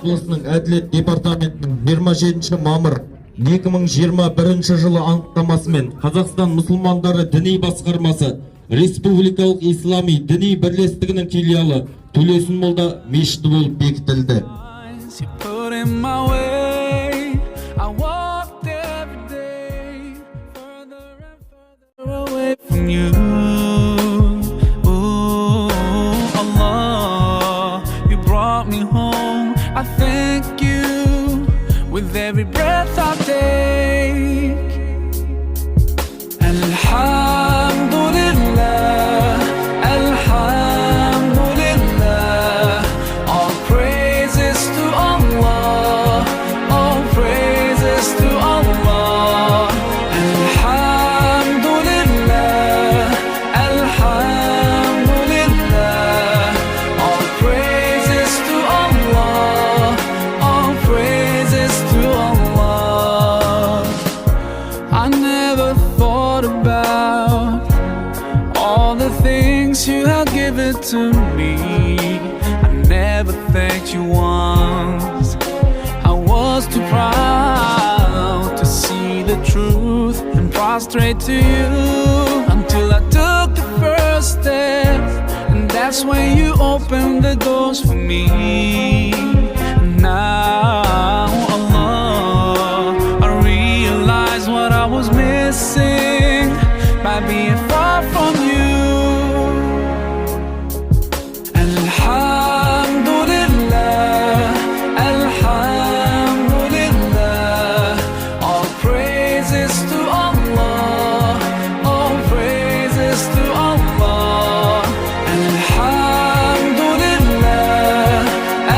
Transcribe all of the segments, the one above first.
облысының әділет департаментінің 27 мамыр 2021 жылы анықтамасымен Қазақстан мұсылмандары діни басқармасы Республикалық Ислами діни бірлестігінің филиалы Төлесін молда мешіті болып бекітілді. I thank you with every breath I take. Alhamdulillah, Alhamdulillah. All praises to Allah, all praises to Allah. Alhamdulillah, Alhamdulillah. All praises to Allah, all praises to Allah. I never thought about all the things you have given to me. I never thanked you once. I was too proud to see the truth and prostrate to you until I took the first step, and that's when you opened the doors for me. Now, Allah, I realize what I was missing by being far from you. Alhamdulillah, Alhamdulillah. All praises to Allah, all praises to Allah. Alhamdulillah,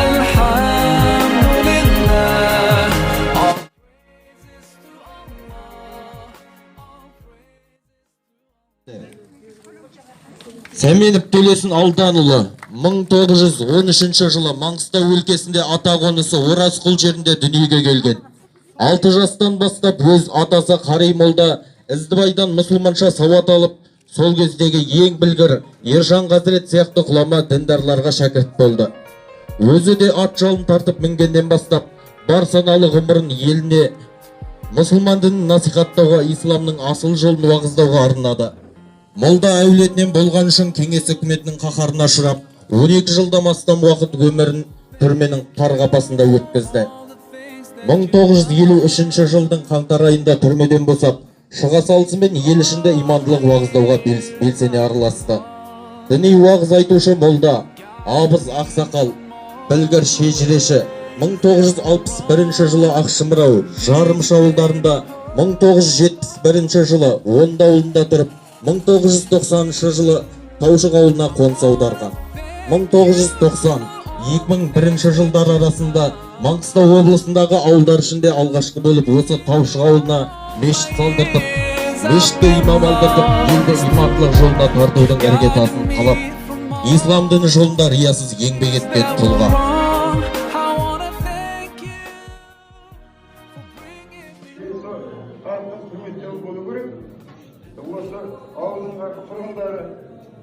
Alhamdulillah. All praises to Allah, all praises. Сәменов Төлесін Алданұлы 1913 жылы Маңғыстау өлкесінде ата-қонысы Оразқұл жерінде дүниеге келген. 6 жастан бастап өз атасы Қари молда Іздібайдан мұсылманша сауат алып, сол кездегі ең білгір Ержан Қазірет сияқты ғұлама діндарларға шәкірт болды. Өзі де ат жалын тартып мінгеннен бастап, бар саналы ғұмырын еліне мұсылман дінін насихаттауға, исламның асыл жолын уағыздауға арнады. Молда әулетінен болған үшін кеңес үкіметінің қаһарына ұшырап, 12 жылдан астам уақыт өмірін түрменің қар қапасында өткізді. 1953 жылдың қаңтар айында түрмеден босап, шыға салысымен ел ішінде имандылық уағыздауға белсене араласты. Діни уағыз айтушы молда, абыз ақсақал, білгір шежіреші 1961 жылы Ақшымырау, Жарымшы ауылдарында, 1971 жылы Онда ауылында тұрып, 1990 жылы Таушық ауылына қоныс аударған. 1990-2001 жылдар арасында Маңғыстау облысындағы ауылдар ішінде алғашқы болып осы Таушық ауылына мешіт салдыртып, мешітке имам алдыртып, елді имандылық жолына тартудың іргетасын қалап, ислам діні жолында риясыз еңбек еткен тұлға. Осы ауылдың тұрғындары,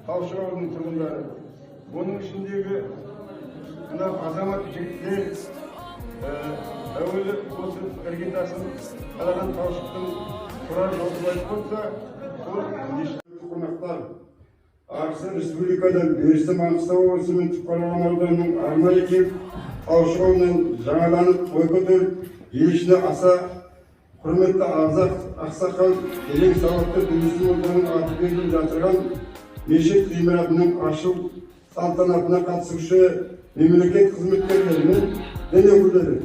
Таушық ауылының тұрғындары, оның ішіндегі мына азамат жігіттер әуелі осы іргетасын қалаған Таушықтың тұрар жолдыбай болса, сол мешіттегі қонақтар Арсы республикадан Берісті Маңғыстау облысы мен Түпқараған ауданының арнайы келіп, Таушық ауылынан жаңаланып бой көтеріп, ел ішіне аса құрметті ақсақал, терең сауатты Төлесін молданың аты беріліп жатырған мешіт ғимаратының ашу салтанатына қатысушы мемлекет қызметкерлері мен дін өкілдері.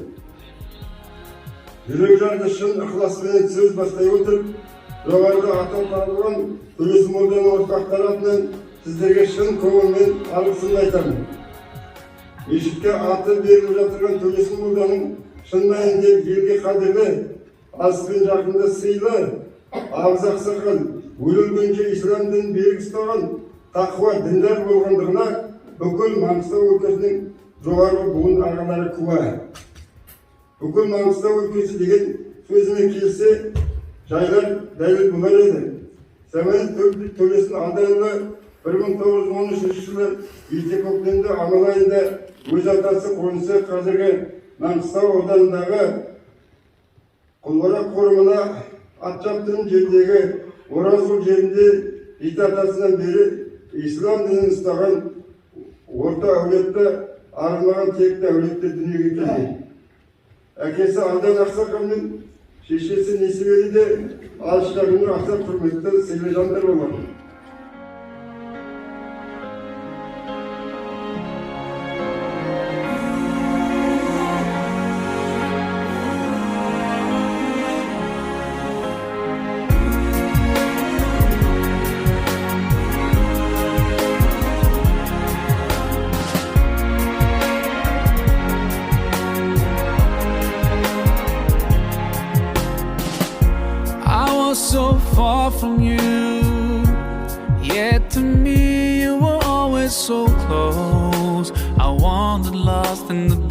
Жүрек жарды шын ықыласымен сөз бастай отырып, жоғарыда атап алған Төлесін молданың ұрпақтары атынан сіздерге шын көңілмен алғысымды айтамын. Мешітке аты беріліп жатырған Төлесін молданың шын мәнінде елге қадірлі, аспен жақында сыйлы, абыз ақсақал, өлілгенше ислам дінін берік ұстаған тақуа діндар болғандығына бүкіл Маңғыстау өлкесінің жоғарғы буын ағалары куә. Бүкіл Маңғыстау өлкесі деген сөзімен келсе, жайлар дәлел болар еді. Сәмен Төлесін Алданұлы 1913 жылы ерте көктемде Амал айында өз атасы қонысы қазіргі Mangistau audanındağı Kulvarak korumuna at çaptığım yerdeki Orazul yerinde itatasından beri İslam dinini istagan orta avlette arınmagan tekte avlette dünyaya geldi. Әкесі Алдан Ақсақалмен шешесі Несібелі де алыштарының аса құрметті сыйлы жандар болған. I was so far from you, yet to me you were always so close. I wandered lost in the